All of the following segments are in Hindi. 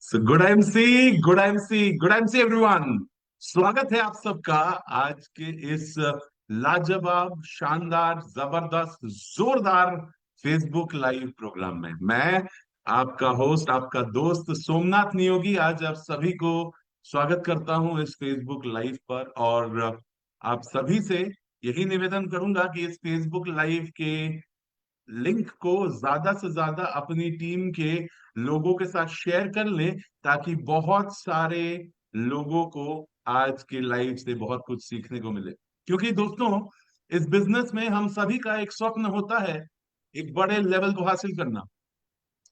Good MC, good MC, good MC everyone. स्वागत है आप सबका आज के इस लाजवाब, शानदार, जबरदस्त, जोरदार फेसबुक लाइव प्रोग्राम में। मैं आपका होस्ट, आपका दोस्त सोमनाथ नियोगी आज आप सभी को स्वागत करता हूं इस फेसबुक लाइव पर। और आप सभी से यही निवेदन करूंगा कि इस फेसबुक लाइव के लिंक को ज्यादा से ज्यादा अपनी टीम के लोगों के साथ शेयर कर लें, ताकि बहुत सारे लोगों को आज के लाइव से बहुत कुछ सीखने को मिले। क्योंकि दोस्तों, इस बिजनेस में हम सभी का एक स्वप्न होता है, एक बड़े लेवल को हासिल करना।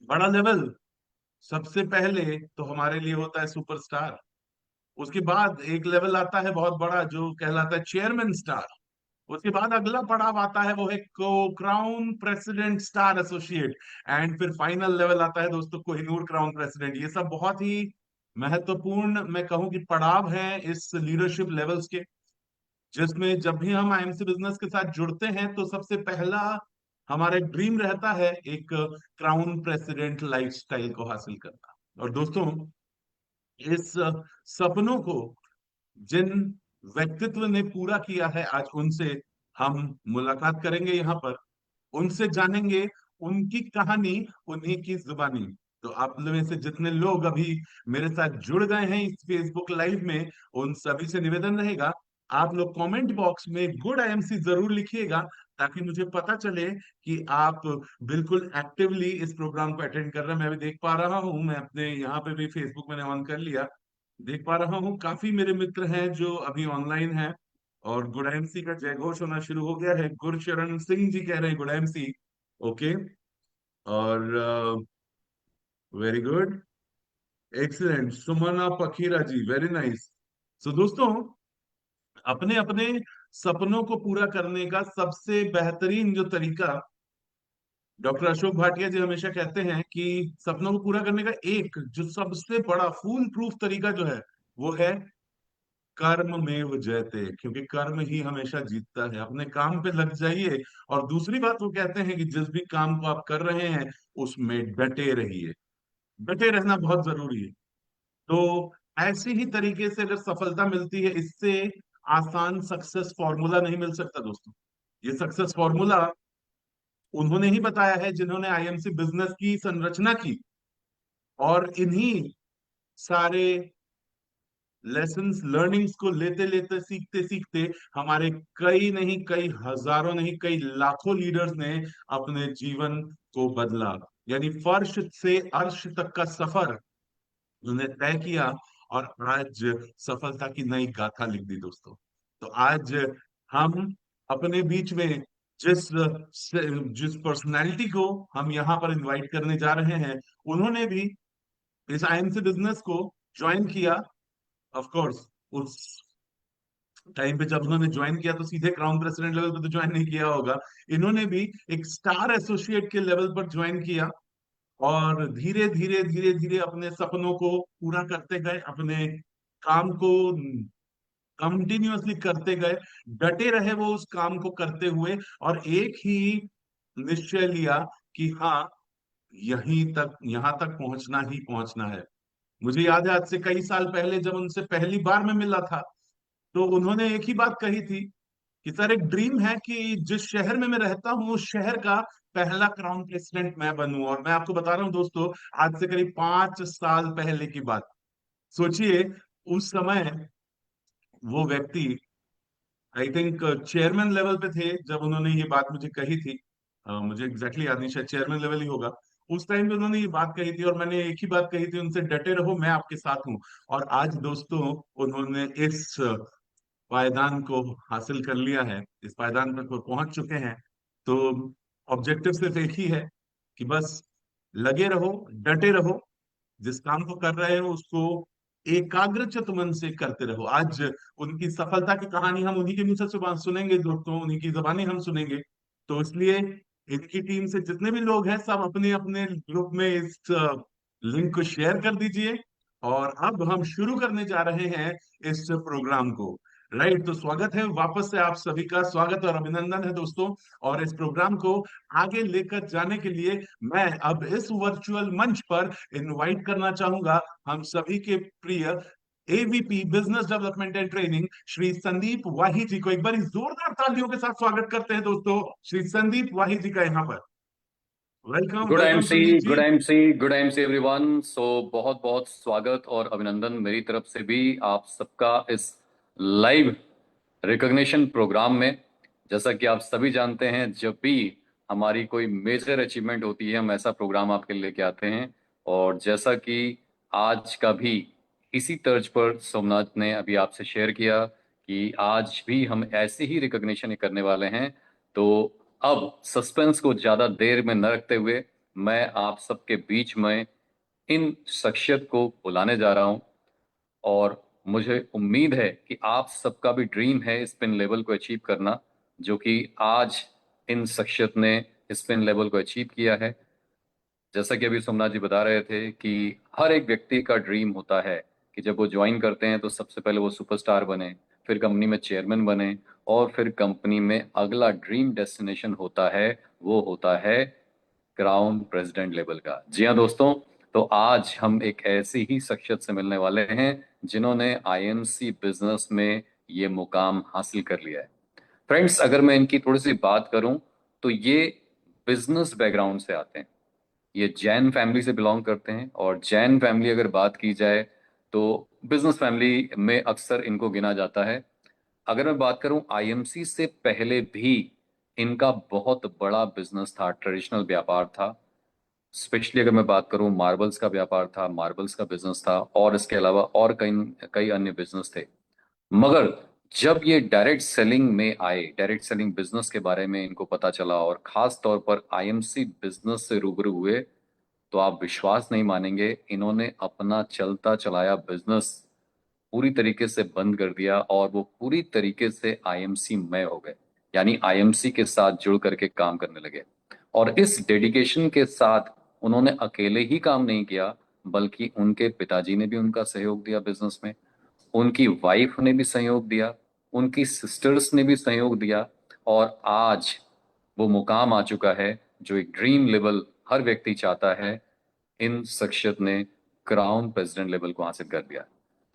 बड़ा लेवल सबसे पहले तो हमारे लिए होता है सुपरस्टार। उसके बाद एक लेवल आता है बहुत बड़ा जो कहलाता है चेयरमैन स्टार। उसके बाद अगला पड़ाव आता है, वो है crown president star associate. And फिर फाइनल लेवल आता है दोस्तों कोहिनूर क्राउन प्रेसिडेंट। ये सब बहुत ही महत्वपूर्ण, मैं कहूं कि पड़ाव है इस लीडरशिप लेवल्स के, जिसमें जब भी हम आईएमसी बिजनेस के साथ जुड़ते हैं तो सबसे पहला हमारा ड्रीम रहता है एक क्राउन प्रेसिडेंट लाइफस्टाइल को हासिल करना। और दोस्तों, इस सपनों को जिन व्यक्तित्व ने पूरा किया है, आज उनसे हम मुलाकात करेंगे यहाँ पर। उनसे जानेंगे उनकी कहानी, उन्हीं की जुबानी। तो आप में से जितने लोग अभी मेरे साथ जुड़ गए हैं इस फेसबुक लाइव में, उन सभी से निवेदन रहेगा, आप लोग कमेंट बॉक्स में गुड आईएमसी जरूर लिखिएगा, ताकि मुझे पता चले कि आप बिल्कुल एक्टिवली इस प्रोग्राम को अटेंड कर रहे हैं। मैं भी देख पा रहा हूँ, मैं अपने यहाँ पे भी फेसबुक मैंने ऑन कर लिया, देख पा रहा हूँ काफी मेरे मित्र हैं जो अभी ऑनलाइन हैं। और गुड एमसी का जयघोष होना शुरू हो गया है। गुरशरण सिंह जी कह रहे हैं गुड एमसी। ओके। और वेरी गुड, एक्सीलेंट। सुमना पखीरा जी, वेरी नाइस। सो दोस्तों, अपने अपने सपनों को पूरा करने का सबसे बेहतरीन जो तरीका, डॉक्टर अशोक भाटिया जी हमेशा कहते हैं कि सपनों को पूरा करने का एक जो सबसे बड़ा फूल प्रूफ तरीका जो है, वो है कर्म में जयते। क्योंकि कर्म ही हमेशा जीतता है। अपने काम पे लग जाइए। और दूसरी बात वो कहते हैं कि जिस भी काम को आप कर रहे हैं उसमें डटे रहिए। डटे रहना बहुत जरूरी है। तो ऐसे ही तरीके से अगर सफलता मिलती है, इससे आसान सक्सेस फॉर्मूला नहीं मिल सकता दोस्तों। ये सक्सेस फॉर्मूला उन्होंने ही बताया है जिन्होंने आईएमसी बिजनेस की संरचना की। और इन्हीं सारे लेसन्स, लर्निंग्स को लेते लेते, सीखते सीखते हमारे कई नहीं, कई हजारों नहीं, कई लाखों लीडर्स ने अपने जीवन को बदला। यानी फर्श से अर्श तक का सफर उन्होंने तय किया, और आज सफलता की नई गाथा लिख दी दोस्तों। तो आज हम अपने बीच में जिस जिस पर्सनैलिटी को हम यहाँ पर इनवाइट करने जा रहे हैं, उन्होंने भी इस आईएमसी बिजनेस को ज्वाइन किया। ऑफ कोर्स, उस टाइम पे जब उन्होंने ज्वाइन किया तो सीधे क्राउन प्रेसिडेंट लेवल पे तो ज्वाइन नहीं किया होगा। इन्होंने भी एक स्टार एसोसिएट के लेवल पर ज्वाइन किया, और धीरे धीरे धीरे धीरे अपने सपनों को पूरा करते गए, अपने काम को कंटिन्यूअसली करते गए, डटे रहे वो उस काम को करते हुए। और एक ही निश्चय लिया कि हाँ, यहीं तक, यहां तक पहुंचना ही पहुंचना है। मुझे याद है आज से कई साल पहले जब उनसे पहली बार मैं मिला था, तो उन्होंने एक ही बात कही थी कि सर, एक ड्रीम है कि जिस शहर में मैं रहता हूँ उस शहर का पहला क्राउन प्रेसिडेंट मैं बनूं। और मैं आपको बता रहा हूँ दोस्तों, आज से करीब 5 साल पहले की बात। सोचिए, उस समय वो व्यक्ति आई थिंक चेयरमैन लेवल पे थे जब उन्होंने ये बात मुझे कही थी। मुझे एग्जैक्टली याद नहीं, शायद चेयरमैन लेवल ही होगा। उस टाइम पे उन्होंने ये बात कही थी, और मैंने एक ही बात कही थी उनसे, डटे रहो, मैं आपके साथ हूँ। और आज दोस्तों, उन्होंने इस पायदान को हासिल कर लिया है, इस पायदान पर वो पहुंच चुके हैं। तो ऑब्जेक्टिव सिर्फ एक ही है कि बस लगे रहो, डटे रहो, जिस काम को कर रहे हो उसको एकाग्रचित मन से करते रहो। आज उनकी सफलता की कहानी हम उन्हीं के मुंह से सुनेंगे दोस्तों, उन्हीं की जबानी हम सुनेंगे। तो इसलिए इनकी टीम से जितने भी लोग हैं, सब अपने अपने ग्रुप में इस लिंक को शेयर कर दीजिए। और अब हम शुरू करने जा रहे हैं इस प्रोग्राम को। राइट, तो स्वागत है वापस से आप सभी का, स्वागत और अभिनंदन है दोस्तों। और इस प्रोग्राम को आगे लेकर जाने के लिए मैं अब इस वर्चुअल मंच पर इनवाइट करना चाहूंगा हम सभी के प्रिय AVP business development and training Shri Sandeep Wahi ji को। एक बार जोरदार तालियों के साथ स्वागत करते हैं दोस्तों श्री संदीप वाही जी का यहाँ पर। Welcome good welcome MC Sandeep ji. Good MC good MC everyone. So बहुत बहुत स्वागत और अभिनंदन मेरी तरफ से भी आप सबका इस लाइव रिकॉग्निशन प्रोग्राम में। जैसा कि आप सभी जानते हैं, जब भी हमारी कोई मेजर अचीवमेंट होती है हम ऐसा प्रोग्राम आपके लिए लेके आते हैं। और जैसा कि आज का भी इसी तर्ज पर सोमनाथ ने अभी आपसे शेयर किया कि आज भी हम ऐसे ही रिकॉग्निशन करने वाले हैं। तो अब सस्पेंस को ज्यादा देर में न रखते हुए मैं आप सबके बीच में इन शख्सियत को बुलाने जा रहा हूं। और मुझे उम्मीद है कि आप सबका भी ड्रीम है स्पिन लेवल को अचीव करना, जो कि आज इन शख्सियत ने स्पिन लेवल को अचीव किया है। जैसा कि अभी सोमनाथ जी बता रहे थे कि हर एक व्यक्ति का ड्रीम होता है कि जब वो ज्वाइन करते हैं तो सबसे पहले वो सुपरस्टार बने, फिर कंपनी में चेयरमैन बने, और फिर कंपनी में अगला ड्रीम डेस्टिनेशन होता है, वो होता है क्राउन प्रेसिडेंट लेवल का। जी हाँ दोस्तों, तो आज हम एक ऐसी ही शख्सियत से मिलने वाले हैं जिन्होंने आईएमसी बिजनेस में ये मुकाम हासिल कर लिया है। फ्रेंड्स, अगर मैं इनकी थोड़ी सी बात करूं तो ये बिजनेस बैकग्राउंड से आते हैं। ये जैन फैमिली से बिलोंग करते हैं, और जैन फैमिली अगर बात की जाए तो बिजनेस फैमिली में अक्सर इनको गिना जाता है। अगर मैं बात करूं आईएमसी से पहले भी इनका बहुत बड़ा बिजनेस था, ट्रेडिशनल व्यापार था। स्पेशली अगर मैं बात करूं मार्बल्स का व्यापार था, मार्बल्स का बिजनेस था, और इसके अलावा और कई कई अन्य बिजनेस थे। मगर जब ये डायरेक्ट सेलिंग में आए, डायरेक्ट सेलिंग बिजनेस के बारे में इनको पता चला और खास तौर पर आईएमसी बिजनेस से रूबरू हुए, तो आप विश्वास नहीं मानेंगे, इन्होंने अपना चलता चलाया बिजनेस पूरी तरीके से बंद कर दिया और वो पूरी तरीके से आईएमसी में हो गए। यानी आईएमसी के साथ जुड़ करके काम करने लगे। और इस डेडिकेशन के साथ उन्होंने अकेले ही काम नहीं किया, बल्कि उनके पिताजी ने भी उनका सहयोग दिया बिजनेस में, उनकी वाइफ ने भी सहयोग दिया, उनकी सिस्टर्स ने भी सहयोग दिया। और आज वो मुकाम आ चुका है जो एक ड्रीम लेवल हर व्यक्ति चाहता है। इन शख्सियत ने क्राउन प्रेसिडेंट लेवल को हासिल कर दिया।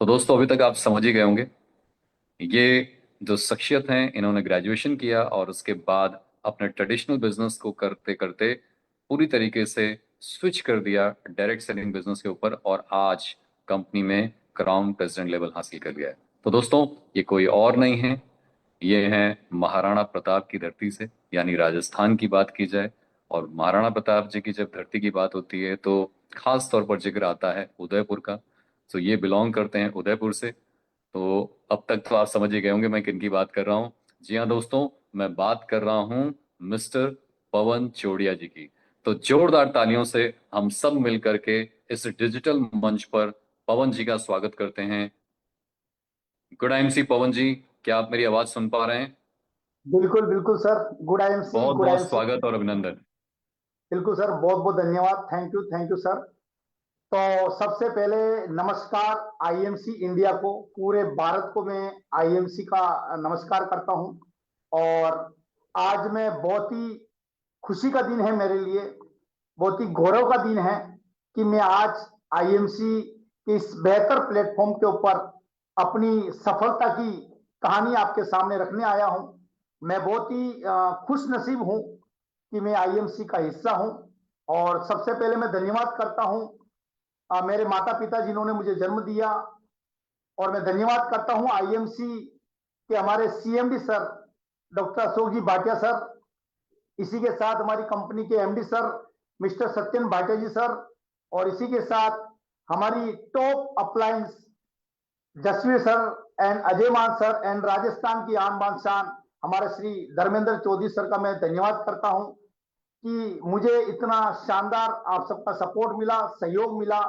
तो दोस्तों, अभी तक आप समझ ही गए होंगे, ये जो शख्सियत हैं इन्होंने ग्रेजुएशन किया और उसके बाद अपने ट्रेडिशनल बिजनेस को करते करते पूरी तरीके से स्विच कर दिया डायरेक्ट सेलिंग बिजनेस के ऊपर, और आज कंपनी में क्राउन प्रेसिडेंट लेवल हासिल कर लिया है। तो दोस्तों, ये कोई और नहीं है, ये हैं महाराणा प्रताप की धरती से, यानी राजस्थान की बात की जाए और महाराणा प्रताप जी की जब धरती की बात होती है तो खास तौर पर जिक्र आता है उदयपुर का। तो ये बिलोंग करते हैं उदयपुर से। तो अब तक तो आप समझ ही गए होंगे मैं किन की बात कर रहा हूँ। जी हाँ दोस्तों, मैं बात कर रहा हूँ मिस्टर पवन चौड़िया जी की। तो जोरदार तालियों से हम सब मिल करके इस डिजिटल मंच पर पवन जी का स्वागत करते हैं। गुड आईएमसी पवन जी, क्या आप मेरी आवाज सुन पा रहे हैं? बिल्कुल बिल्कुल सर। गुड आईएमसी, बहुत गुड बहुत आईएमसी। स्वागत और अभिनंदन। बिल्कुल सर, बहुत बहुत धन्यवाद। Thank you sir. तो सबसे पहले नमस्कार आईएमसी इंडिया को, पूरे भारत को मैं आईएमसी का नमस्कार करता हूं। और आज मैं बहुत ही खुशी का दिन है मेरे लिए, बहुत ही गौरव का दिन है कि मैं आज आईएमसी के इस बेहतर प्लेटफॉर्म के ऊपर अपनी सफलता की कहानी आपके सामने रखने आया हूं। मैं बहुत ही खुश नसीब हूं कि मैं आईएमसी का हिस्सा हूं। और सबसे पहले मैं धन्यवाद करता हूं मेरे माता पिता जिन्होंने मुझे जन्म दिया। और मैं धन्यवाद करता हूं आईएमसी के हमारे CMD sir doctor Ashok ji Bhatia sir. इसी के साथ हमारी कंपनी के MD sir mister Satyan Bhatia ji sir. और इसी के साथ हमारी top appliance Jasvir sir and Ajay Maan sir and Rajasthan की आन बान शान हमारे श्री धर्मेंद्र चौधरी सर का मैं धन्यवाद करता हूं कि मुझे इतना शानदार आप सबका सपोर्ट मिला, सहयोग मिला।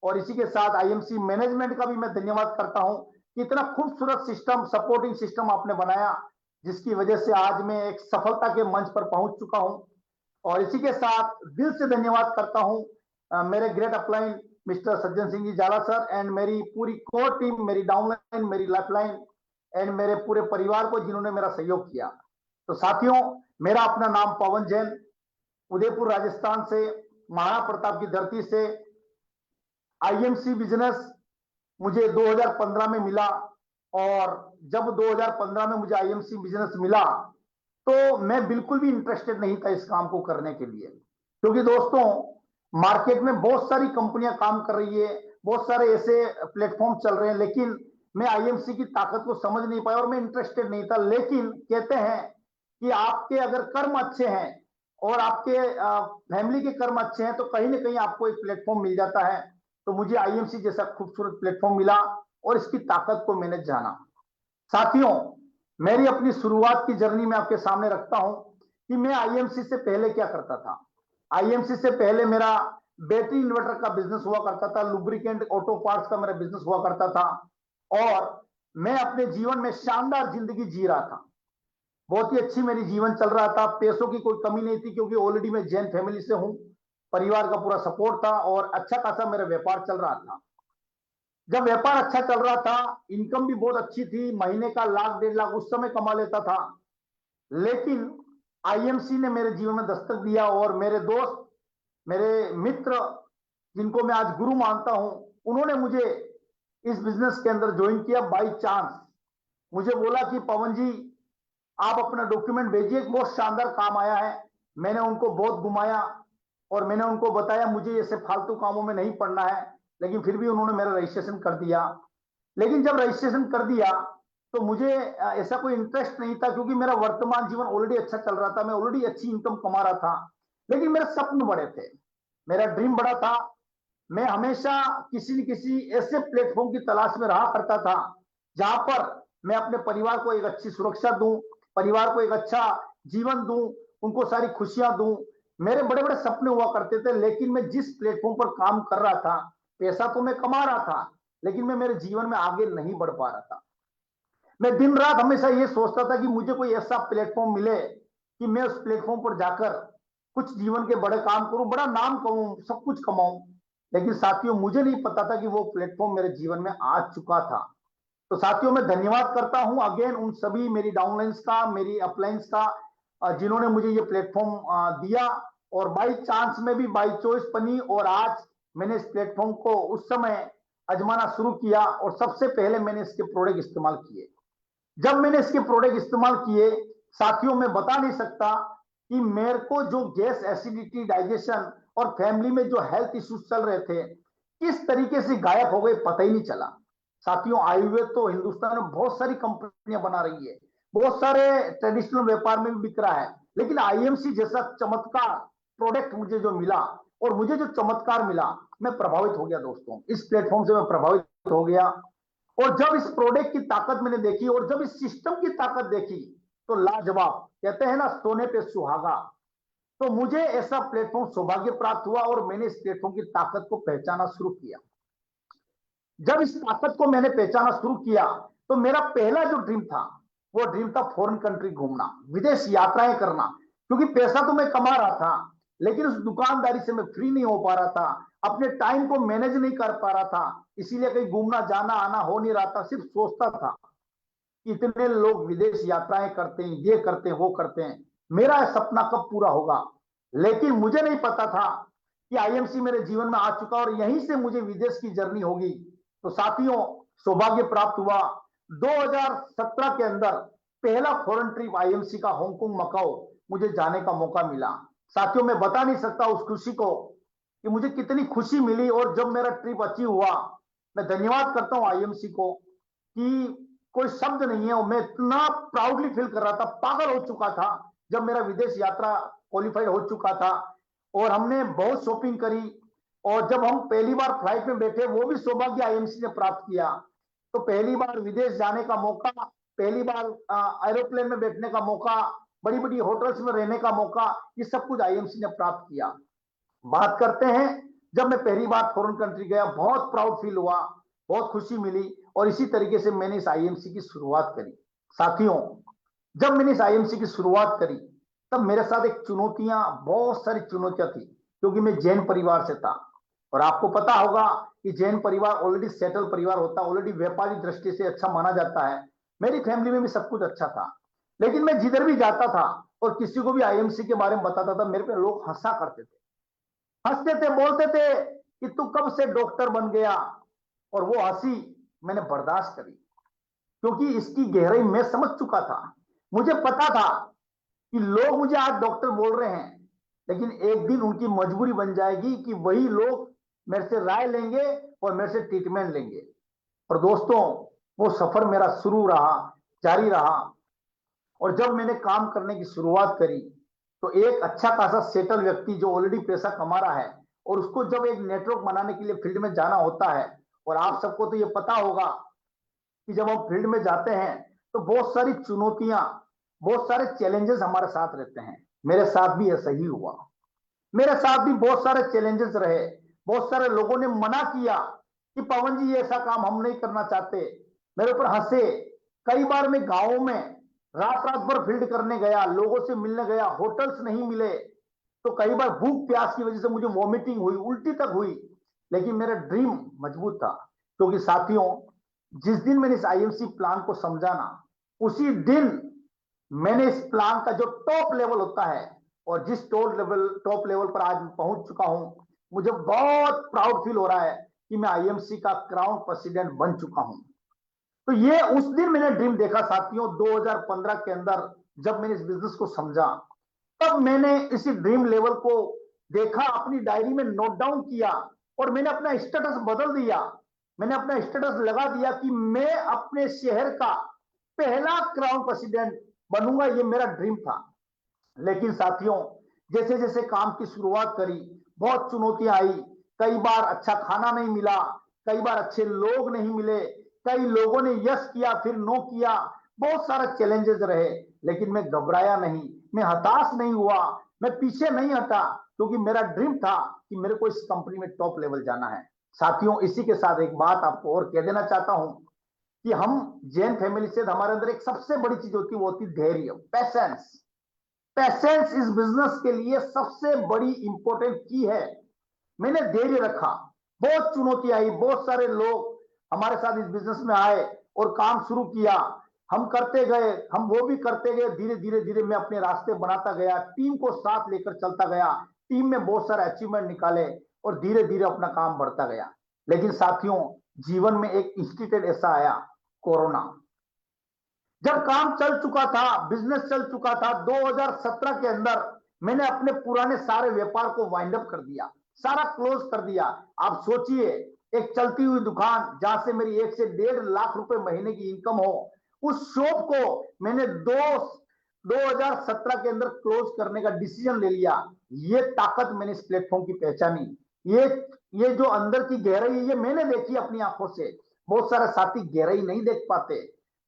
और इसी के साथ आईएमसी मैनेजमेंट का भी मैं धन्यवाद करता हूं कि इतना खूबसूरत सिस्टम, सपोर्टिंग सिस्टम आपने बनाया, जिसकी वजह से आज मैं एक सफलता के मंच पर पहुंच चुका हूं। और इसी के साथ दिल से धन्यवाद करता हूं मेरे great upline mister Sajjan Singh ji जाला सर एंड मेरी पूरी कोर टीम, मेरी डाउनलाइन, मेरी लाइफलाइन, एंड मेरे पूरे परिवार को जिन्होंने मेरा सहयोग किया। तो साथियों, मेरा अपना नाम पवन जैन, उदयपुर राजस्थान से, महाराणा प्रताप की धरती से। आईएमसी बिजनेस मुझे 2015 में मिला, और जब 2015 में मुझे आईएमसी बिजनेस मिला तो मैं बिल्कुल भी इंटरेस्टेड नहीं था इस काम को करने के लिए, क्योंकि दोस्तों मार्केट में बहुत सारी कंपनियां काम कर रही है, बहुत सारे ऐसे प्लेटफॉर्म चल रहे हैं, लेकिन मैं आईएमसी की ताकत को समझ नहीं पाया और मैं इंटरेस्टेड नहीं था। लेकिन कहते हैं कि आपके अगर कर्म अच्छे हैं और आपके फैमिली के कर्म अच्छे हैं तो कहीं ना कहीं आपको एक प्लेटफॉर्म मिल जाता है। तो मुझे आईएमसी जैसा खूबसूरत प्लेटफॉर्म मिला और इसकी ताकत को मैंने जाना। साथियों, मेरी अपनी शुरुआत की जर्नी में आपके सामने रखता हूं कि मैं आईएमसी से पहले क्या करता था। आईएमसी से पहले मेरा बैटरी इन्वर्टर का बिजनेस हुआ करता था, लुब्रिकेंट ऑटो पार्ट्स का मेरा बिजनेस हुआ करता था, और मैं अपने जीवन में शानदार जिंदगी जी रहा था। बहुत ही अच्छी मेरी जीवन चल रहा था, पैसों की कोई कमी नहीं थी, क्योंकि ऑलरेडी मैं जैन फैमिली से हूं, परिवार का पूरा सपोर्ट था और अच्छा खासा मेरा व्यापार चल रहा था। जब व्यापार अच्छा चल रहा था, इनकम भी बहुत अच्छी थी, महीने का 1 लाख 1.5 लाख उस समय कमा लेता था। लेकिन आईएमसी ने मेरे जीवन में दस्तक दिया और मेरे दोस्त, मेरे मित्र, जिनको मैं आज गुरु मानता हूं, उन्होंने मुझे इस बिजनेस के अंदर ज्वाइन किया बाई चांस। मुझे बोला कि पवन जी, आप अपना डॉक्यूमेंट भेजिए, बहुत शानदार काम आया है। मैंने उनको बहुत घुमाया और मैंने उनको बताया मुझे ऐसे फालतू कामों में नहीं पड़ना है, लेकिन फिर भी उन्होंने मेरा रजिस्ट्रेशन कर दिया। लेकिन जब रजिस्ट्रेशन कर दिया तो मुझे ऐसा कोई इंटरेस्ट नहीं था, क्योंकि मेरा वर्तमान जीवन ऑलरेडी अच्छा चल रहा था, मैं ऑलरेडी अच्छी इनकम कमा रहा था। लेकिन मेरे सपने बड़े थे, मेरा ड्रीम बड़ा था। मैं हमेशा किसी न किसी ऐसे प्लेटफॉर्म की तलाश में रहा करता था जहां पर मैं अपने परिवार को एक अच्छी सुरक्षा दूं, परिवार को एक अच्छा जीवन दूं, उनको सारी खुशियां दूं। मेरे बड़े बड़े सपने हुआ करते थे, लेकिन मैं जिस प्लेटफॉर्म पर काम कर रहा था, पैसा तो मैं कमा रहा था, लेकिन मैं मेरे जीवन में आगे नहीं बढ़ पा रहा था। मैं दिन रात हमेशा ये सोचता था कि मुझे कोई ऐसा प्लेटफॉर्म मिले कि मैं उस प्लेटफॉर्म पर जाकर कुछ जीवन के बड़े काम करूं, बड़ा नाम कमाऊं, सब कुछ कमाऊं। लेकिन साथियों, मुझे नहीं पता था कि वो प्लेटफॉर्म मेरे जीवन में आ चुका था। तो साथियों, मैं धन्यवाद करता हूं अगेन उन सभी मेरी डाउनलाइंस का, मेरी अपलाइंस का, जिन्होंने मुझे ये प्लेटफॉर्म दिया, और बाई चांस में भी बाई चॉइस बनी, और आज मैंने इस प्लेटफॉर्म को उस समय आजमाना शुरू किया और सबसे पहले मैंने इसके प्रोडक्ट इस्तेमाल किए। जब मैंने इसके प्रोडक्ट इस्तेमाल किए, साथियों, मैं बता नहीं सकता कि मेरे को जो गैस, एसिडिटी, डाइजेशन और फैमिली में जो हेल्थ इश्यूज चल रहे थे, किस तरीके से गायब हो गए, पता ही नहीं चला। साथियों, आयुर्वेद तो हिंदुस्तान में बहुत सारी कंपनियां बना रही है, बहुत सारे ट्रेडिशनल व्यापार में भी बिक रहा है, लेकिन आईएमसी जैसा चमत्कार प्रोडक्ट मुझे जो मिला, और मुझे जो चमत्कार मिला, मैं प्रभावित हो गया दोस्तों। इस प्लेटफॉर्म से मैं प्रभावित हो गया, और जब इस प्रोडक्ट की ताकत मैंने देखी और जब इस सिस्टम की ताकत देखी, तो लाजवाब, कहते हैं ना, सोने पे सुहागा। तो मुझे ऐसा प्लेटफॉर्म सौभाग्य प्राप्त हुआ और मैंने इस प्लेटफॉर्म की ताकत को पहचाना शुरू किया। जब इस ताकत को मैंने पहचाना शुरू किया, तो मेरा पहला जो ड्रीम था, वो ड्रीम था फॉरेन कंट्री घूमना, विदेश यात्राएं करना। क्योंकि पैसा तो मैं कमा रहा था, लेकिन उस दुकानदारी से मैं फ्री नहीं हो पा रहा था, अपने टाइम को मैनेज नहीं कर पा रहा था, इसीलिए कहीं घूमना जाना आना हो नहीं रहा था। सिर्फ सोचता था कि इतने लोग विदेश यात्राएं करते हैं, ये करते हैं, वो करते हैं, मेरा सपना कब पूरा होगा। लेकिन मुझे नहीं पता था कि आईएमसी मेरे जीवन में आ चुका और यहीं से मुझे विदेश की जर्नी होगी। तो साथियों, सौभाग्य प्राप्त हुआ। 2017 के अंदर पहला फॉरेन ट्रिप आईएमसी का हांगकांग, मकाओ मुझे जाने का मौका मिला। साथियों, मैं बता नहीं सकता उस खुशी को कि मुझे कितनी खुशी मिली। और जब मेरा ट्रिप अचीव हुआ, मैं धन्यवाद करता हूं आईएमसी को, कि कोई शब्द नहीं है, और मैं इतना प्राउडली फील कर रहा था, पागल हो चुका था जब मेरा विदेश यात्रा क्वालिफाइड हो चुका था, और हमने बहुत शॉपिंग करी। और जब हम पहली बार फ्लाइट में बैठे, वो भी सौभाग्य आईएमसी ने प्राप्त किया। तो पहली बार विदेश जाने का मौका, पहली बार एरोप्लेन में बैठने का मौका, बड़ी बड़ी होटल्स में रहने का मौका, ये सब कुछ आईएमसी ने प्राप्त किया। बात करते हैं, जब मैं पहली बार फॉरेन कंट्री गया, बहुत प्राउड फील हुआ, बहुत खुशी मिली, और इसी तरीके से मैंने इस आईएमसी की शुरुआत करी। साथियों, जब मैंने इस आईएमसी की शुरुआत करी, तब मेरे साथ एक चुनौतियां, बहुत सारी चुनौतियां थी, क्योंकि मैं जैन परिवार से था। और आपको पता होगा कि जैन परिवार ऑलरेडी सेटल परिवार होता है, ऑलरेडी व्यापारिक दृष्टि से अच्छा माना जाता है। मेरी फैमिली में भी सब कुछ अच्छा था, लेकिन मैं जिधर भी जाता था और किसी को भी आईएमसी के बारे में बताता था, मेरे पे लोग हंसा करते थे, हंसते थे, बोलते थे कि तू कब से डॉक्टर बन गया। और वो हंसी मैंने बर्दाश्त करी, क्योंकि इसकी गहराई मैं समझ चुका था। मुझे पता था कि लोग मुझे आज डॉक्टर बोल रहे हैं, लेकिन एक दिन उनकी मजबूरी बन जाएगी कि वही लोग मेरे से राय लेंगे और मेरे से ट्रीटमेंट लेंगे। और दोस्तों, वो सफर मेरा शुरू रहा, जारी रहा। और जब मैंने काम करने की शुरुआत करी, तो एक अच्छा खासा सेटल व्यक्ति जो ऑलरेडी पैसा कमा रहा है, और उसको जब एक नेटवर्क बनाने के लिए फील्ड में जाना होता है, और आप सबको तो ये पता होगा कि जब हम फील्ड में जाते हैं तो बहुत सारी चुनौतियां, बहुत सारे चैलेंजेस हमारे साथ रहते हैं। मेरे साथ भी ऐसा ही हुआ, मेरे साथ भी बहुत सारे चैलेंजेस रहे। बहुत सारे लोगों ने मना किया कि पवन जी, ये ऐसा काम हम नहीं करना चाहते, मेरे ऊपर हंसे। कई बार मैं गांवों में रात रात भर फील्ड करने गया, लोगों से मिलने गया, होटल्स नहीं मिले, तो कई बार भूख प्यास की वजह से मुझे वॉमिटिंग हुई, उल्टी तक हुई। लेकिन मेरा ड्रीम मजबूत था, क्योंकि साथियों, जिस दिन मैंने इस आईएमसी प्लान को समझा ना, उसी दिन मैंने इस प्लान का जो टॉप लेवल होता है, और जिस टॉप लेवल पर आज मैं पहुंच चुका हूं, मुझे बहुत प्राउड फील हो रहा है कि मैं आईएमसी का क्राउन प्रेसिडेंट बन चुका हूं। तो ये उस दिन मैंने ड्रीम देखा साथियों, 2015 के अंदर, जब मैंने इस बिजनेस को समझा, तब मैंने इसी ड्रीम लेवल को देखा, अपनी डायरी में नोट डाउन किया, और मैंने अपना स्टेटस बदल दिया। मैंने अपना स्टेटस लगा दिया कि मैं अपने शहर का पहला क्राउन प्रेसिडेंट बनूंगा। ये मेरा ड्रीम था। लेकिन साथियों, जैसे जैसे काम की शुरुआत करी, बहुत चुनौतियां आई। कई बार अच्छा खाना नहीं मिला, कई बार अच्छे लोग नहीं मिले, कई लोगों ने यस किया फिर नो किया, बहुत सारे चैलेंजेस रहे। लेकिन मैं घबराया नहीं, मैं हताश नहीं हुआ, मैं पीछे नहीं हटा, क्योंकि मेरा ड्रीम था कि मेरे को इस कंपनी में टॉप लेवल जाना है। साथियों, इसी के साथ एक बात आपको और कह देना चाहता हूं कि हम जैन फैमिली से, हमारे अंदर एक सबसे बड़ी चीज होती है, वो होती है धैर्य, पैसेंस। पैसेंस इस बिजनेस के लिए सबसे बड़ी इंपॉर्टेंट की है। मैंने धैर्य रखा, बहुत चुनौती आई, बहुत सारे लोग हमारे साथ इस बिजनेस में आए और काम शुरू किया। हम करते गए, हम वो भी करते गए, धीरे धीरे धीरे मैं अपने रास्ते बनाता गया, टीम को साथ लेकर चलता गया, टीम में बहुत सारे अचीवमेंट निकाले, और धीरे धीरे अपना काम बढ़ता गया। लेकिन साथियों, जीवन में एक इंस्टीट्यूट ऐसा आया, कोरोना। जब काम चल चुका था, बिजनेस चल चुका था, 2017 के अंदर मैंने अपने पुराने सारे व्यापार को वाइंड अप कर दिया, सारा क्लोज कर दिया। आप सोचिए, एक चलती हुई दुकान जहां से मेरी 1 से 1.5 लाख रुपए महीने की इनकम हो, उस शॉप को मैंने 2017 के अंदर क्लोज करने का डिसीजन ले लिया। ये ताकत मैंने इस प्लेटफॉर्म की पहचानी। ये जो अंदर की गहराई है, ये मैंने देखी अपनी आंखों से। बहुत सारे साथी गहराई नहीं देख पाते,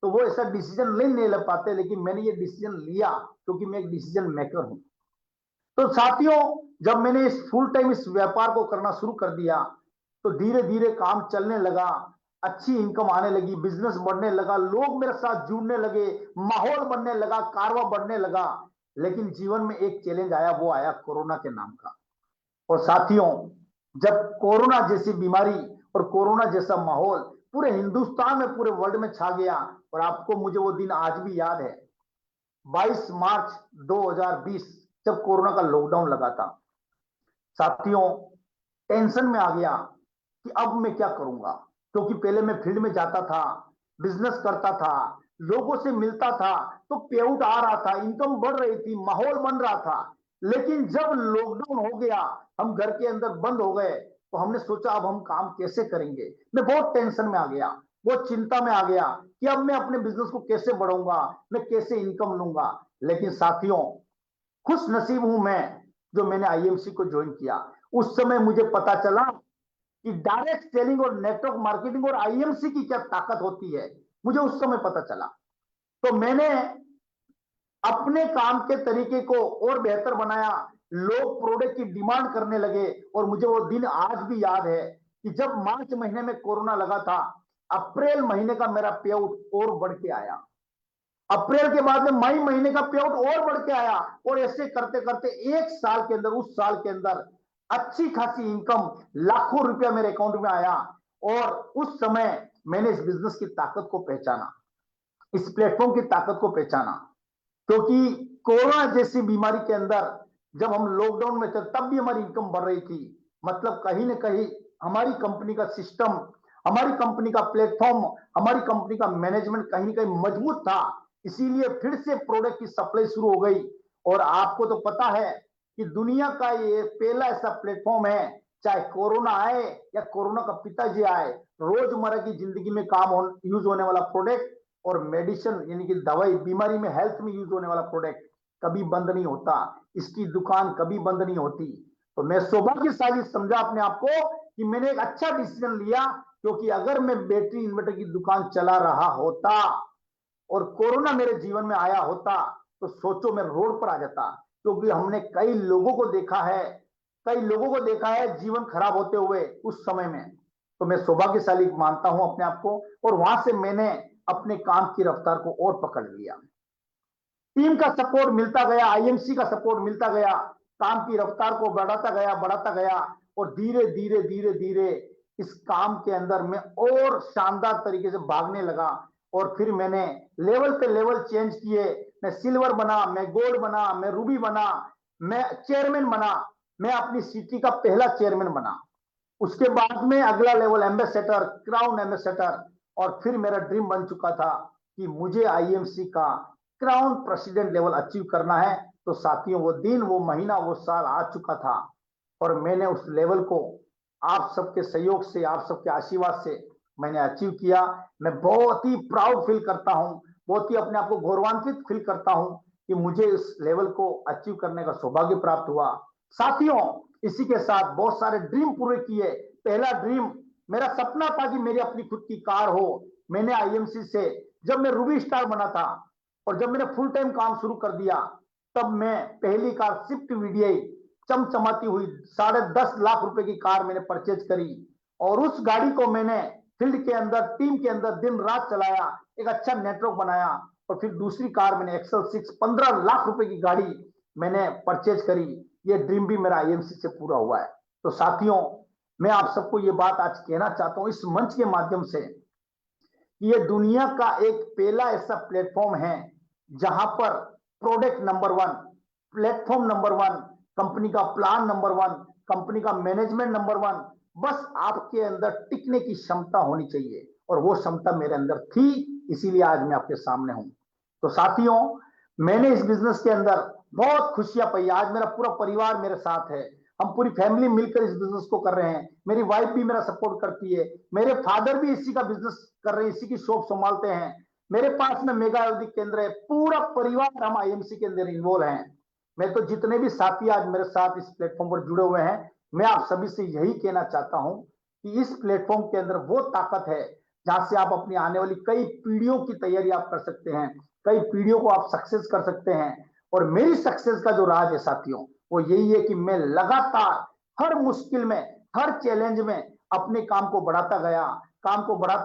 तो वो ऐसा डिसीजन नहीं ले पाते, लेकिन मैंने ये डिसीजन लिया, क्योंकि मैं एक डिसीजन मेकर हूं। तो साथियों, जब मैंने इस फुल टाइम इस व्यापार को करना शुरू कर दिया, तो धीरे धीरे काम चलने लगा, अच्छी इनकम आने लगी, बिजनेस बढ़ने लगा, लोग मेरे साथ जुड़ने लगे, माहौल बनने लगा, कारवा बढ़ने लगा। लेकिन जीवन में एक चैलेंज आया, वो आया कोरोना के नाम का। और साथियों, जब कोरोना जैसी बीमारी और कोरोना जैसा माहौल पूरे हिंदुस्तान में, पूरे वर्ल्ड में छा गया, और आपको, मुझे वो दिन आज भी याद है, 22 मार्च 2020, जब कोरोना का लॉकडाउन लगा था। साथियों, टेंशन में आ गया कि अब मैं क्या करूंगा, क्योंकि पहले मैं फील्ड में जाता था, बिजनेस करता था, लोगों से मिलता था, तो पे आउट आ रहा था, इनकम बढ़ रही थी, माहौल बन रहा था। लेकिन जब लॉकडाउन हो गया, हम घर के अंदर बंद हो गए, तो हमने सोचा अब हम काम कैसे करेंगे। मैं बहुत टेंशन में आ गया, बहुत चिंता में आ गया कि अब मैं अपने बिजनेस को कैसे बढ़ाऊंगा, मैं कैसे इनकम लूंगा। लेकिन साथियों, खुश नसीब हूं मैं जो मैंने आईएमसी को ज्वाइन किया। उस समय मुझे पता चला कि डायरेक्ट सेलिंग और नेटवर्क मार्केटिंग और आईएमसी की क्या ताकत होती है, मुझे उस समय पता चला। तो मैंने अपने काम के तरीके को और बेहतर बनाया, लोग प्रोडक्ट की डिमांड करने लगे। और मुझे वो दिन आज भी याद है कि जब मार्च महीने में कोरोना लगा था, अप्रैल महीने का मेरा पे आउट और बढ़ के आया, अप्रैल के बाद में मई महीने का पे आउट और बढ़ के आया, और ऐसे करते करते 1 साल के अंदर, उस साल के अंदर अच्छी खासी इनकम, लाखों रुपया मेरे अकाउंट में आया। और उस समय मैंने इस बिजनेस की ताकत को पहचाना। इस प्लेटफॉर्म की ताकत को पहचाना, क्योंकि कोरोना जैसी बीमारी के अंदर जब हम लॉकडाउन में थे तब भी हमारी इनकम बढ़ रही थी। मतलब कहीं ना कहीं हमारी कंपनी का सिस्टम, हमारी कंपनी का प्लेटफॉर्म, हमारी कंपनी का मैनेजमेंट कहीं ना कहीं मजबूत था। इसीलिए फिर से प्रोडक्ट की सप्लाई शुरू हो गई। और आपको तो पता है कि दुनिया का ये पहला ऐसा प्लेटफॉर्म है, चाहे कोरोना आए या कोरोना का पिताजी आए, रोजमर्रा की जिंदगी में यूज होने वाला प्रोडक्ट और मेडिसिन यानी कि दवाई, बीमारी में, हेल्थ में यूज होने वाला प्रोडक्ट कभी बंद नहीं होता। इसकी दुकान कभी बंद नहीं होती। तो मैं सौभाग्यशाली समझा अपने आप को कि मैंने एक अच्छा डिसीजन लिया, क्योंकि अगर मैं बैटरी इन्वर्टर की दुकान चला रहा होता और कोरोना मेरे जीवन में आया होता तो सोचो मैं रोड पर आ जाता। क्योंकि हमने कई लोगों को देखा है, जीवन खराब होते हुए उस समय में। तो मैं सौभाग्यशाली मानता हूं अपने आप को, और वहां से मैंने अपने काम की रफ्तार को और पकड़ लिया। टीम का सपोर्ट मिलता गया, आईएमसी का सपोर्ट मिलता गया, काम की रफ्तार को बढ़ाता गया और धीरे धीरे धीरे धीरे इस काम के अंदर मैं और शानदार तरीके से भागने लगा। और फिर मैंने लेवल पे लेवल चेंज किए। मैं सिल्वर बना, मैं गोल्ड बना, मैं रूबी बना, मैं चेयरमैन बना, मैं अपनी सिटी का पहला चेयरमैन बना। उसके बाद में अगला लेवल एम्बेसडर, क्राउन एम्बेसडर, और फिर मेरा ड्रीम बन चुका था कि मुझे आईएमसी का क्राउन प्रेसिडेंट लेवल अचीव करना है। तो साथियों वो दिन, वो महीना, वो साल आ चुका था और मैंने उस लेवल को आप सबके सहयोग से, आप सबके आशीर्वाद से मैंने अचीव किया। मैं बहुत ही प्राउड फील करता हूं, बहुत ही अपने आप को गौरवान्वित फील करता हूं कि मुझे इस लेवल को अचीव करने का सौभाग्य प्राप्त हुआ। साथियों, इसी के साथ बहुत सारे ड्रीम पूरे किए। पहला ड्रीम, मेरा सपना था कि मेरी अपनी खुद की कार हो। मैंने आईएमसी से, जब मैं रूबी स्टार बना था और जब मैंने फुल टाइम काम शुरू कर दिया, तब मैं पहली कार स्विफ्ट वीडीआई चमचमाती हुई 10.5 लाख रुपए की कार मैंने परचेज करी। और उस गाड़ी को मैंने फील्ड के अंदर, टीम के अंदर दिन रात चलाया, एक अच्छा नेटवर्क बनाया। और फिर दूसरी कार मैंने एक्सल 6 15 लाख रुपए की गाड़ी मैंने परचेज करी। ये ड्रीम भी मेरा आईएमसी से पूरा हुआ है। तो साथियों, मैं आप सबको ये बात आज कहना चाहता हूं इस मंच के माध्यम से कि ये दुनिया का एक पहला ऐसा प्लेटफॉर्म है जहां पर product number 1, platform number 1, company का प्लान नंबर 1, कंपनी का मैनेजमेंट नंबर 1, बस आपके अंदर टिकने की क्षमता होनी चाहिए। और वो क्षमता मेरे अंदर थी, इसीलिए आज मैं आपके सामने हूं। तो साथियों, मैंने इस बिजनेस के अंदर बहुत खुशियां पाई। आज मेरा पूरा परिवार मेरे साथ है, हम पूरी फैमिली मिलकर इस बिजनेस को कर रहे हैं। मेरी वाइफ भी मेरा सपोर्ट करती है, मेरे फादर भी इसी का बिजनेस कर रहे हैं, इसी की शॉप संभालते हैं। मेरे पास में मेगा आयुर्वेदिक केंद्र है, पूरा परिवार हम आईएमसी के अंदर इन्वॉल्व हैं। मैं तो जितने भी साथी आज मेरे साथ इस प्लेटफॉर्म पर जुड़े हुए हैं, मैं आप सभी से यही कहना चाहता हूं कि इस प्लेटफॉर्म के अंदर वो ताकत है जहां से आप अपनी आने वाली कई पीढ़ियों की तैयारी आप कर सकते हैं, कई पीढ़ियों को आप सक्सेस कर सकते हैं। और मेरी सक्सेस का जो राज है साथियों, वो यही है कि मैं लगातार हर मुश्किल में, हर चैलेंज में अपने काम को बढ़ाता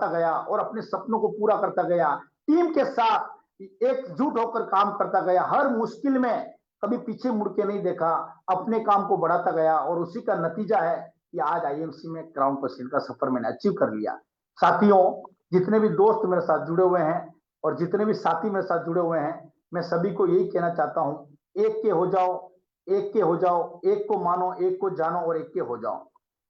गया और अपने सपनों को पूरा करता गया। टीम के साथ एकजुट होकर काम करता गया, हर मुश्किल में कभी पीछे मुड़ के नहीं देखा, अपने काम को बढ़ाता गया। और उसी का नतीजा है कि आज आईएमसी में क्राउन प्रेसिडेंट का सफर मैंने अचीव कर लिया। साथियों, जितने भी दोस्त मेरे साथ जुड़े हुए हैं और जितने भी साथी मेरे साथ जुड़े हुए हैं, मैं सभी को यही कहना चाहता हूं, एक के हो जाओ, एक के हो जाओ, एक को मानो, एक को जानो और एक के हो जाओ।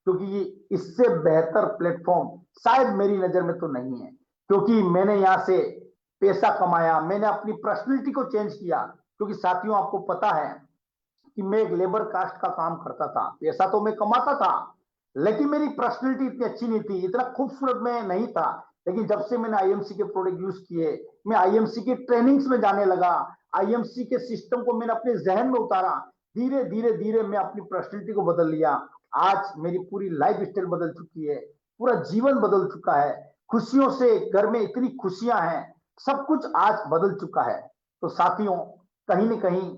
क्योंकि इससे बेहतर प्लेटफॉर्म शायद मेरी नजर में तो नहीं है। क्योंकि मैंने यहां से पैसा कमाया, मैंने अपनी पर्सनैलिटी को चेंज किया। क्योंकि साथियों, आपको पता है कि मैं एक लेबर कास्ट का काम करता था, पैसा तो मैं कमाता था, लेकिन मेरी पर्सनैलिटी इतनी अच्छी नहीं थी, इतना खूबसूरत मैं नहीं था। लेकिन जब से मैंने आईएमसी के प्रोडक्ट यूज किए, मैं आईएमसी की ट्रेनिंग्स में जाने लगा, आईएमसी के सिस्टम को मैंने अपने जहन में उतारा, धीरे धीरे धीरे मैं अपनी पर्सनैलिटी को बदल लिया। आज मेरी पूरी लाइफ स्टाइल बदल चुकी है, पूरा जीवन बदल चुका है। खुशियों से घर में इतनी खुशियां हैं, सब कुछ आज बदल चुका है। तो साथियों, कहीं ना कहीं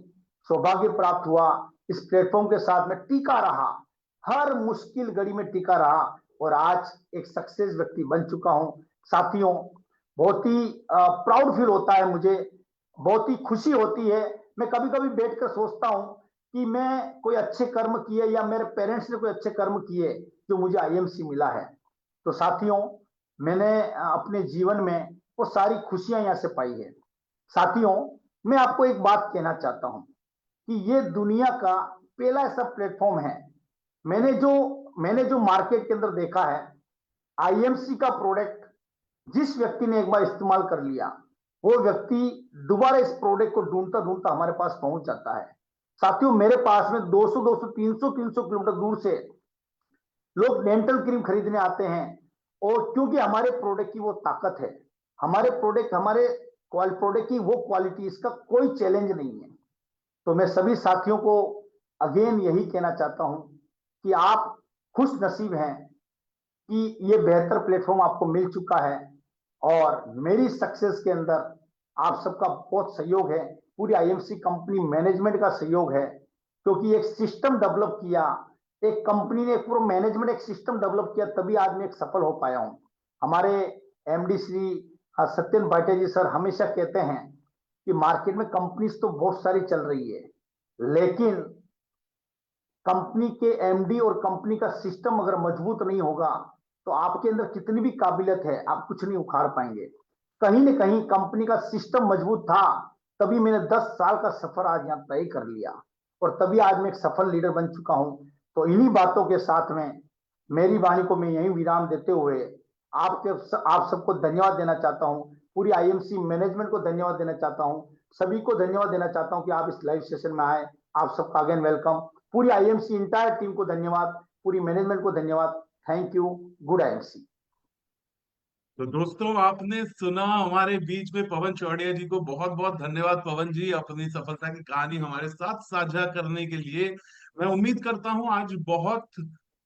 सौभाग्य प्राप्त हुआ, इस प्लेटफॉर्म के साथ में टिका रहा, हर मुश्किल घड़ी में टिका रहा और आज एक सक्सेस व्यक्ति बन चुका हूं। साथियों, बहुत ही प्राउड फील होता है मुझे, बहुत ही खुशी होती है। मैं कभी कभी बैठकर सोचता हूं कि मैं कोई अच्छे कर्म किए या मेरे पेरेंट्स ने कोई अच्छे कर्म किए जो मुझे आईएमसी मिला है। तो साथियों, मैंने अपने जीवन में वो सारी खुशियां यहाँ से पाई है। साथियों, मैं आपको एक बात कहना चाहता हूं कि ये दुनिया का पहला ऐसा प्लेटफॉर्म है। मैंने जो मार्केट के अंदर देखा है, आईएमसी का प्रोडक्ट जिस व्यक्ति ने एक बार इस्तेमाल कर लिया, वो व्यक्ति दोबारा इस प्रोडक्ट को ढूंढता ढूंढता हमारे पास पहुंच जाता है। साथियों, मेरे पास में 200 300 किलोमीटर दूर से लोग डेंटल क्रीम खरीदने आते हैं, और क्योंकि हमारे प्रोडक्ट की वो ताकत है, हमारे प्रोडक्ट की वो क्वालिटी, इसका कोई चैलेंज नहीं है। तो मैं सभी साथियों को अगेन यही कहना चाहता हूं कि आप खुश नसीब हैं कि ये बेहतर प्लेटफॉर्म आपको मिल चुका है, और मेरी सक्सेस के अंदर आप सबका बहुत सहयोग है, पूरी आईएमसी कंपनी मैनेजमेंट का सहयोग है, क्योंकि एक सिस्टम डेवलप किया, एक कंपनी ने पूरा मैनेजमेंट एक सिस्टम डेवलप किया, तभी आज मैं एक सफल हो पाया हूं। हमारे एमडी श्री सत्यन बाटे जी सर हमेशा कहते हैं कि मार्केट में कंपनीज तो बहुत सारी चल रही है, लेकिन कंपनी के एमडी और कंपनी का सिस्टम अगर मजबूत नहीं होगा तो आपके अंदर कितनी भी काबिलियत है, आप कुछ नहीं उखाड़ पाएंगे। कहीं ना कहीं कंपनी का सिस्टम मजबूत था, तभी मैंने 10 साल का सफर आज यहाँ तय कर लिया, और तभी आज मैं एक सफल लीडर बन चुका हूं। तो इन्हीं बातों के साथ में मेरी वाणी को मैं यहीं विराम देते हुए आप सबको धन्यवाद देना चाहता हूं, पूरी आईएमसी मैनेजमेंट को धन्यवाद देना चाहता हूं, सभी को धन्यवाद देना चाहता हूं कि आप इस लाइव सेशन में आए। आप सबका अगेन वेलकम। पूरी आईएमसी इंटायर टीम को धन्यवाद, पूरी मैनेजमेंट को धन्यवाद। Thank you. Good IMC. तो दोस्तों, आपने सुना हमारे बीच में पवन चौड़िया जी को। बहुत बहुत धन्यवाद पवन जी, अपनी सफलता की कहानी हमारे साथ साझा करने के लिए। मैं उम्मीद करता हूं आज बहुत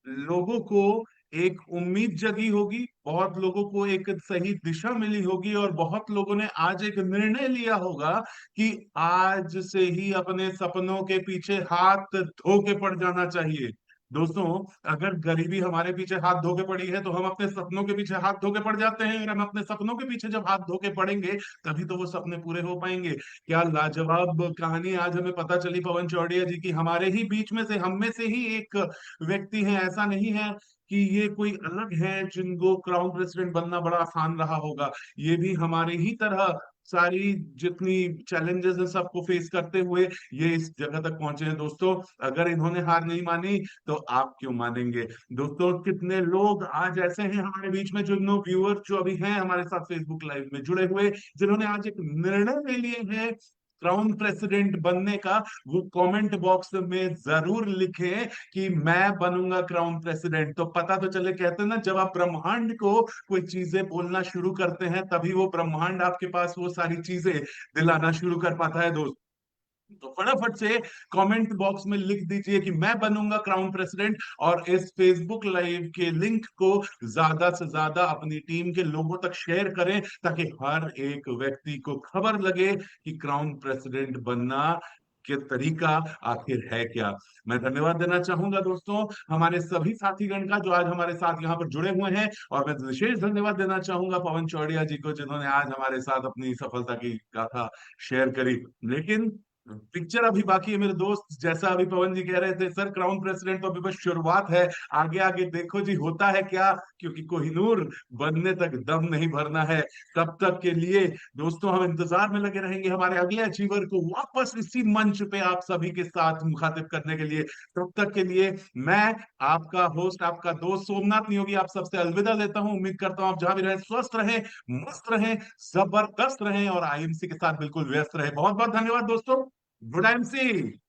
लोगों को एक उम्मीद जगी होगी, बहुत लोगों को एक सही दिशा मिली होगी, और बहुत लोगों ने आज एक निर्णय लिया होगा कि आज से ही अपने सपनों के पीछे हाथ धो के पड़ जाना चाहिए। दोस्तों, अगर गरीबी हमारे पीछे हाथ धो के पड़ी है तो हम अपने सपनों के पीछे हाथ धो के पड़ जाते हैं, और हम अपने सपनों के पीछे जब हाथ धो के पड़ेंगे तभी तो वो सपने पूरे हो पाएंगे। क्या लाजवाब कहानी आज हमें पता चली पवन चौड़िया जी की। हमारे ही बीच में से, हम में से ही एक व्यक्ति है, ऐसा नहीं है कि ये कोई अलग है जिनको क्राउन प्रेसिडेंट बनना बड़ा आसान रहा होगा। ये भी हमारे ही तरह सारी जितनी चैलेंजेस है सबको फेस करते हुए ये इस जगह तक पहुंचे हैं। दोस्तों, अगर इन्होंने हार नहीं मानी तो आप क्यों मानेंगे। दोस्तों, कितने लोग आज ऐसे हैं हमारे बीच में, जो व्यूअर जो अभी हैं हमारे साथ फेसबुक लाइव में जुड़े हुए, जिन्होंने आज एक निर्णय ले लिए हैं क्राउन प्रेसिडेंट बनने का। वो कमेंट बॉक्स में जरूर लिखें कि मैं बनूंगा क्राउन प्रेसिडेंट। तो पता तो चले, कहते हैं ना, जब आप ब्रह्मांड को कोई चीजें बोलना शुरू करते हैं तभी वो ब्रह्मांड आपके पास वो सारी चीजें दिलाना शुरू कर पाता है। दोस्त, तो फटाफट से कमेंट बॉक्स में लिख दीजिए कि मैं बनूंगा क्राउन प्रेसिडेंट, और इस फेसबुक लाइव के लिंक को ज्यादा से ज्यादा अपनी टीम के लोगों तक शेयर करें, ताकि हर एक व्यक्ति को खबर लगे कि क्राउन प्रेसिडेंट बनना के तरीका आखिर है क्या। मैं धन्यवाद देना चाहूंगा दोस्तों हमारे सभी साथीगण का जो आज हमारे साथ यहाँ पर जुड़े हुए हैं, और मैं विशेष धन्यवाद देना चाहूंगा पवन चौड़िया जी को, जिन्होंने आज हमारे साथ अपनी सफलता की गाथा शेयर करी। लेकिन पिक्चर अभी बाकी है मेरे दोस्त। जैसा अभी पवन जी कह रहे थे, सर क्राउन प्रेसिडेंट तो अभी बस शुरुआत है, आगे आगे देखो जी होता है क्या, क्योंकि कोहिनूर बनने तक दम नहीं भरना है। तब तक के लिए दोस्तों हम इंतजार में लगे रहेंगे हमारे अगले अचीवर को वापस इसी मंच पे आप सभी के साथ मुखातिब करने के लिए। तब तक के लिए मैं आपका होस्ट, आपका दोस्त सोमनाथ नियोगी, आप सबसे अलविदा लेता हूं। उम्मीद करता हूं आप जहां भी रहें स्वस्थ रहें, मस्त रहें, जबरदस्त रहें, और आईएमसी के साथ बिल्कुल व्यस्त रहें। बहुत बहुत धन्यवाद दोस्तों। Good MC.